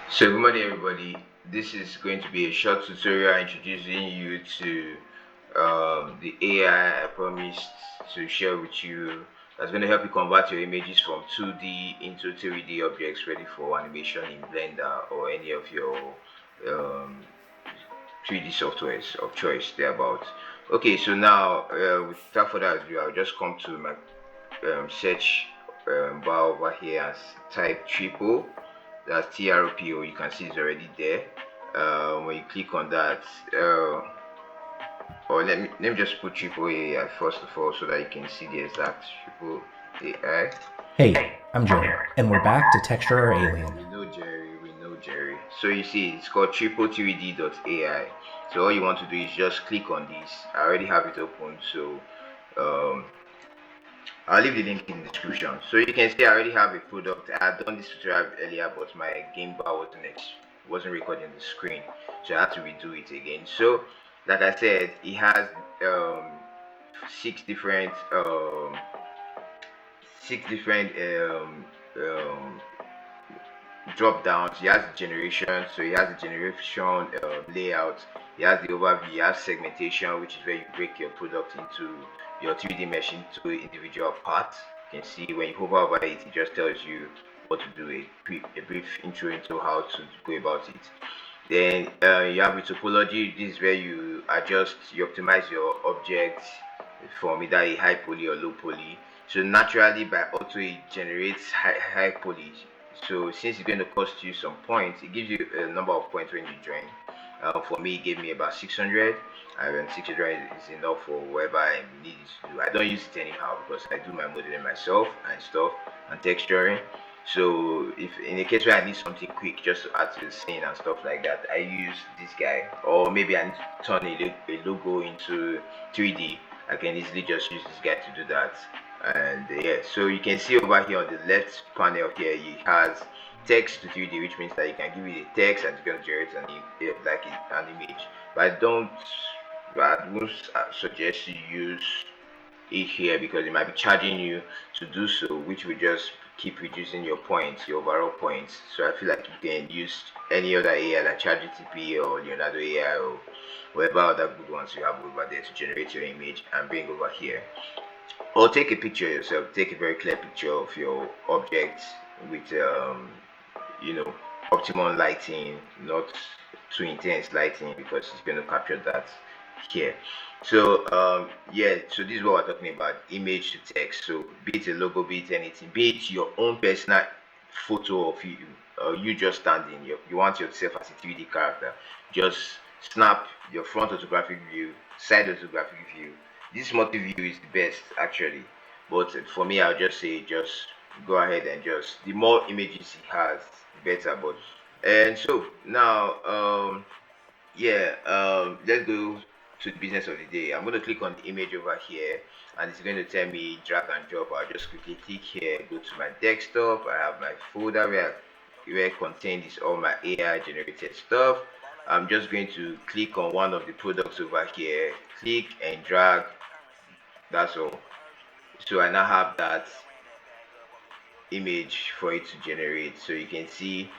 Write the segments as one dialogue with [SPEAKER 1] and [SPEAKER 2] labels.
[SPEAKER 1] So good morning everybody. This is going to be a short tutorial introducing you to the AI I promised to share with you that's going to help you convert your images from 2D into 3D objects ready for animation in Blender or any of your um, 3D softwares of choice thereabout. Okay, so now without further ado, I'll just come to my search bar over here and type triple. That's TROPO. You can see it's already there. When you click on that, or let me just put triple AI first of all, so that you can see the exact triple AI.
[SPEAKER 2] Hey, I'm Jerry, and we're back to Texture Our Alien.
[SPEAKER 1] We know Jerry. We know Jerry. So you see, it's called triple3D.ai. So all you want to do is just click on this. I already have it open, so um, I'll leave the link in the description. So you can see I already have a product. I had done this tutorial earlier, but my game bar wasn't recording the screen, so I had to redo it again. So, like I said, it has um, six different um, six different drop downs. He has the generation, so he has the generation layout. He has the overview. He has segmentation, which is where you break your product into your 3D mesh into individual parts. You can see when you hover over it, it just tells you what to do. A brief intro into how to go about it. Then you have the topology. This is where you optimize your objects from either a high poly or low poly. So naturally, by auto, it generates high poly. So since it's going to cost you some points, it gives you a number of points when you join. For me, it gave me about 600, and 600 is enough for whatever I need it to do. I don't use it anyhow because I do my modeling myself and stuff and texturing. So if in a case where I need something quick just to add to the scene and stuff like that, I use this guy. Or maybe I need to turn a logo into 3D. I can easily just use this guy to do that. And yeah, so you can see over here on the left panel here, it has text to 3D, which means that you can give it a text and it's going to generate an image. But I won't suggest you use it here because it might be charging you to do so, which will just keep reducing your points, your overall points. So I feel like you can use any other AI like ChatGPT or Leonardo AI or whatever other good ones you have over there to generate your image and bring over here. Or take a picture yourself. Take a very clear picture of your object with you know optimum lighting, not too intense lighting because it's going to capture that here. So yeah, so this is what we're talking about: image to text. So be it a logo, be it anything, be it your own personal photo of you, you just standing. You want yourself as a 3D character. Just snap your front photographic view, side photographic view. This multi-view is the best actually, but for me, I'll just say just go ahead and just the more images it has, the better. But and so now yeah, let's go to the business of the day. I'm going to click on the image over here and it's going to tell me drag and drop. I'll just quickly click here, go to my desktop. I have my folder where contained is all my AI generated stuff. I'm just going to click on one of the products over here, click and drag. That's all. So I now have that image for it to generate. So you can see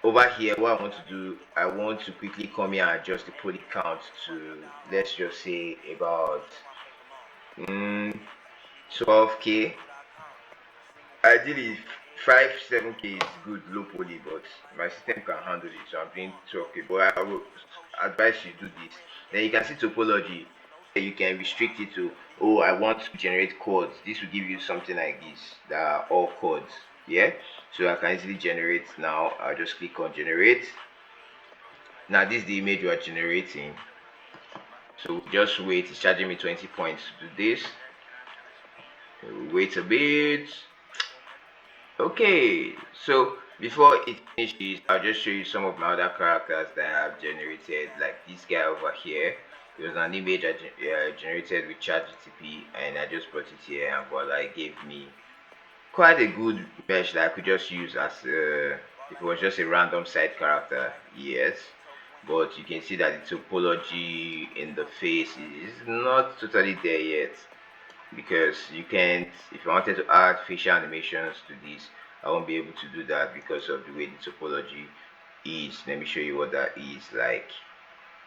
[SPEAKER 1] over here what I want to do, I want to quickly come here and adjust the poly count to, let's just say, about 12k. Ideally 5 7k is good low poly, but my system can handle it, so I'm doing 12k. But I will advise you do this. Then you can see topology. You can restrict it to, oh, I want to generate chords. This will give you something like this that are all chords. Yeah, so I can easily generate. Now I'll just click on generate. Now this is the image we are generating, so just wait. It's charging me 20 points to do this. We'll wait a bit. Okay, so before it finishes, I'll just show you some of my other characters that I have generated, like this guy over here. It was an image I generated with ChatGPT, and I just brought it here, and voila, it gave me quite a good mesh that I could just use as if it was just a random side character. Yes, but you can see that the topology in the face is not totally there yet, because you can't, if you wanted to add facial animations to this, I won't be able to do that because of the way the topology is. Let me show you what that is like.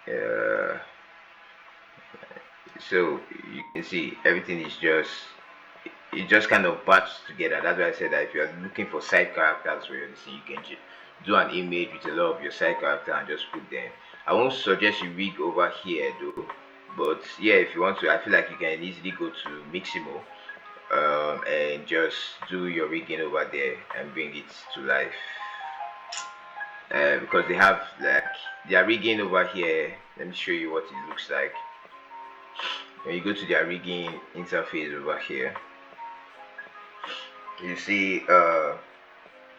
[SPEAKER 1] uh, so you can see everything is just, it just kind of batched together. That's why I said that if you're looking for side characters for your thing, you can do an image with a lot of your side character and just put them. I won't suggest you rig over here though, but yeah, if you want to, I feel like you can easily go to Miximo, and just do your rigging over there and bring it to life. Because they have like their rigging over here. Let me show you what it looks like. When you go to their rigging interface over here, you see,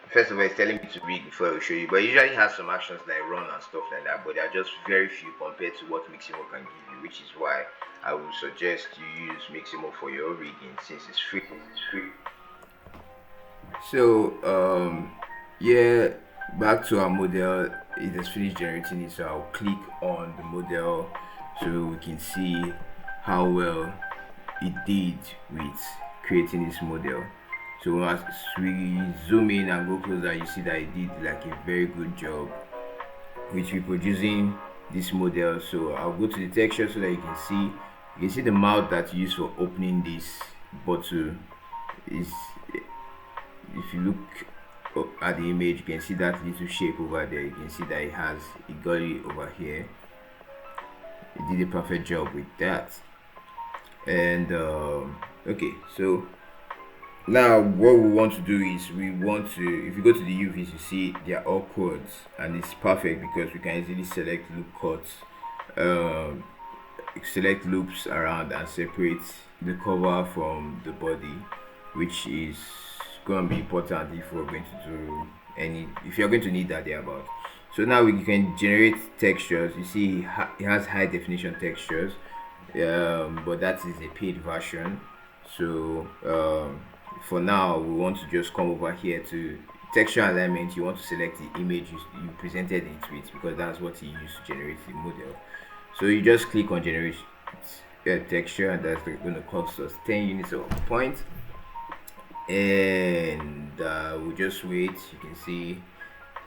[SPEAKER 1] first of all, it's telling me to rig before I will show you, but it usually has some actions like run and stuff like that, but they are just very few compared to what Miximo can give you, which is why I would suggest you use Miximo for your rigging since it's free. So yeah, back to our model. It has finished generating it, so I'll click on the model so we can see how well it did with creating this model. So as we zoom in and go closer, you see that it did like a very good job with reproducing this model. So I'll go to the texture so that you can see the mouth that you use for opening this bottle is, if you look at the image, you can see that little shape over there. You can see that it got it over here. It did a perfect job with that. And okay, so now what we want to do is if you go to the UVs, you see they are all chords, and it's perfect because we can easily select loop cuts, select loops around and separate the cover from the body, which is going to be important if we're going to do if you're going to need that thereabout. So now we can generate textures. You see it has high definition textures, but that is a paid version. So for now we want to just come over here to texture alignment. You want to select the image you presented it with, because that's what you use to generate the model. So you just click on generate texture, and that's going to cost us 10 units of point. And we'll just wait. You can see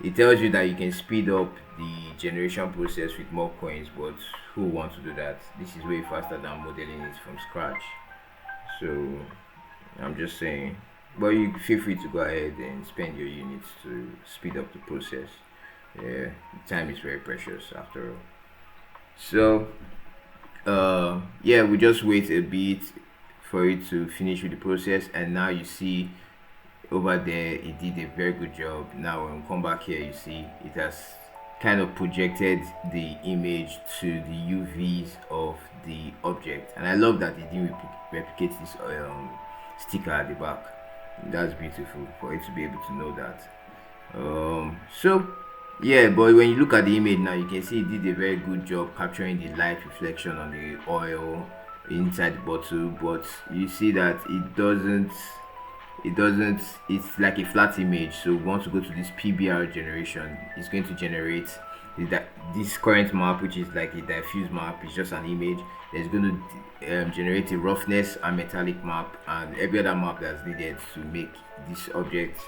[SPEAKER 1] it tells you that you can speed up the generation process with more coins, but who wants to do that? This is way faster than modeling it from scratch. So I'm just saying, but you feel free to go ahead and spend your units to speed up the process. Yeah, time is very precious after all. So yeah, we just wait a bit for it to finish with the process, and now you see over there it did a very good job. Now when we come back here, you see it has kind of projected the image to the UVs of the object, and I love that it didn't replicate this sticker at the back. That's beautiful for it to be able to know that. So yeah, but when you look at the image now, you can see it did a very good job capturing the light reflection on the oil inside the bottle, but you see that it doesn't, it's like a flat image. So we want to go to this PBR generation. It's going to generate this current map, which is like a diffuse map. It's just an image. It's going to generate a roughness and metallic map and every other map that's needed to make this object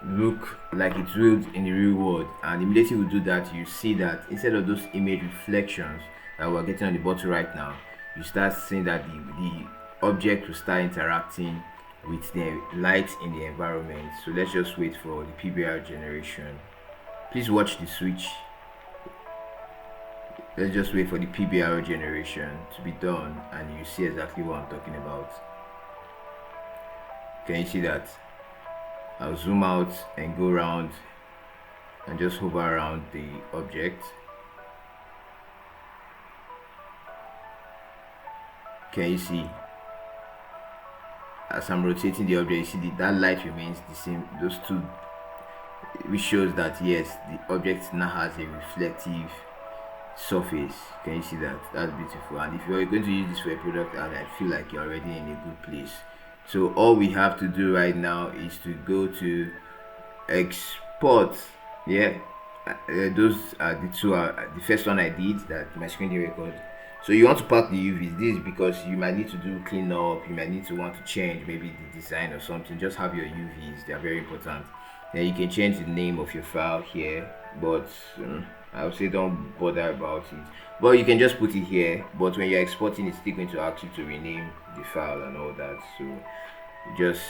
[SPEAKER 1] look like it's real in the real world. And immediately we do that, you see that instead of those image reflections that we're getting on the bottle right now, you start seeing that the object will start interacting with the light in the environment. So let's just wait for the PBR generation. Please watch the switch. Let's just wait for the PBR generation to be done, and you see exactly what I'm talking about. Can you see that? I'll zoom out and go around and just hover around the object. Can you see? As I'm rotating the object, you see that light remains the same. Those two, which shows that yes, the object now has a reflective surface. Can you see that? That's beautiful. And if you're going to use this for a product, I feel like you're already in a good place. So all we have to do right now is to go to export. Yeah, those are the two. The first one I did that my screen didn't record. So you want to pack the UVs. This is because you might need to do cleanup. You might need to want to change maybe the design or something. Just have your UVs. They are very important. Then you can change the name of your file here. but I would say don't bother about it. But you can just put it here, but when you're exporting, it's still going to ask you to rename the file and all that. So just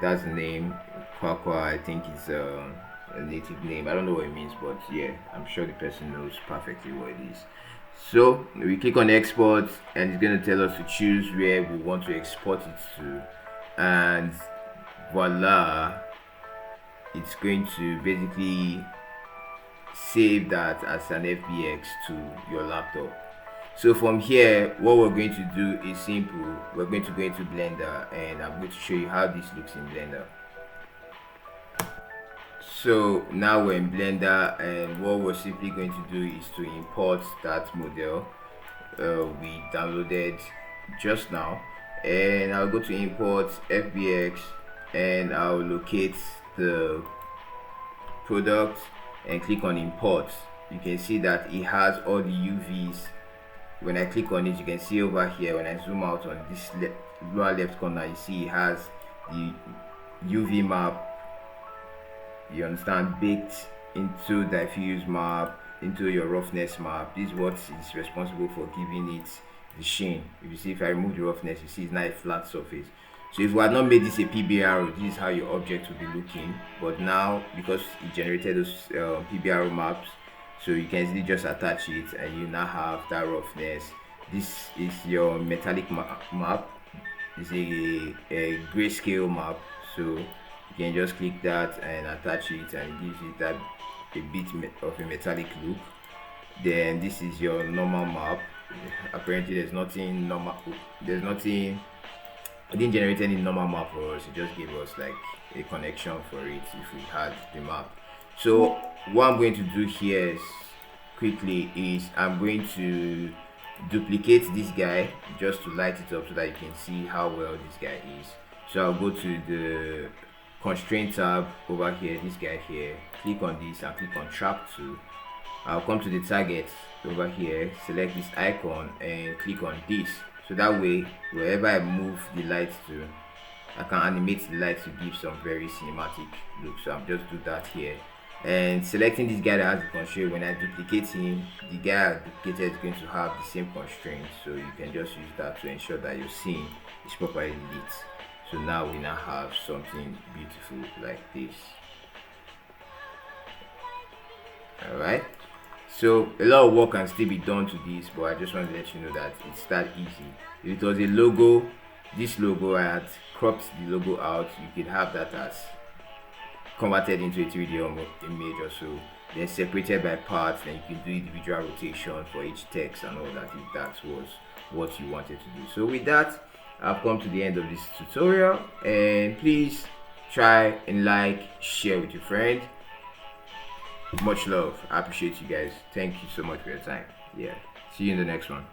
[SPEAKER 1] that's the name. Kwakwa, I think it's a native name. I don't know what it means, but yeah, I'm sure the person knows perfectly what it is. So we click on export, and it's going to tell us to choose where we want to export it to, and voila, it's going to basically save that as an FBX to your laptop. So from here, what we're going to do is simple. We're going to go into Blender, and I'm going to show you how this looks in Blender. So now we're in Blender, and what we're simply going to do is to import that model we downloaded just now, and I'll go to import FBX, and I'll locate the product and click on import. You can see that it has all the UVs. When I click on it, you can see over here, when I zoom out on this lower left corner, you see it has the UV map, you understand, baked into diffuse map, into your roughness map. This is what is responsible for giving it the sheen. If you see, if I remove the roughness, you see it's not a flat surface. So if we had not made this a PBR, this is how your object will be looking. But now, because it generated those PBR maps, so you can easily just attach it, and you now have that roughness. This is your metallic map. It's a grayscale map, so you can just click that and attach it, and it gives you that a bit of a metallic look. Then this is your normal map. Apparently there's nothing normal, there's nothing, it didn't generate any normal map for us. It just gave us like a connection for it if we had the map. So what I'm going to do here is quickly is I'm going to duplicate this guy just to light it up so that you can see how well this guy is. So I'll go to the constraint tab over here, this guy here, click on this and click on trap 2. I'll come to the target over here, select this icon and click on this, so that way wherever I move the light to, I can animate the light to give some very cinematic look. So I'm just do that here, and selecting this guy that has the constraint. When I duplicate him, the guy I duplicated is going to have the same constraint, so you can just use that to ensure that your scene is properly lit. So now we now have something beautiful like this. Alright, so a lot of work can still be done to this, but I just want to let you know that it's that easy. If it was a logo, this logo, I had cropped the logo out, you could have that as converted into a 3D image or so, then separated by parts, and you can do individual rotation for each text and all that, if that was what you wanted to do. So with that, I've come to the end of this tutorial, and please try and like, share with your friend. Much love. I appreciate you guys. Thank you so much for your time. Yeah, see you in the next one.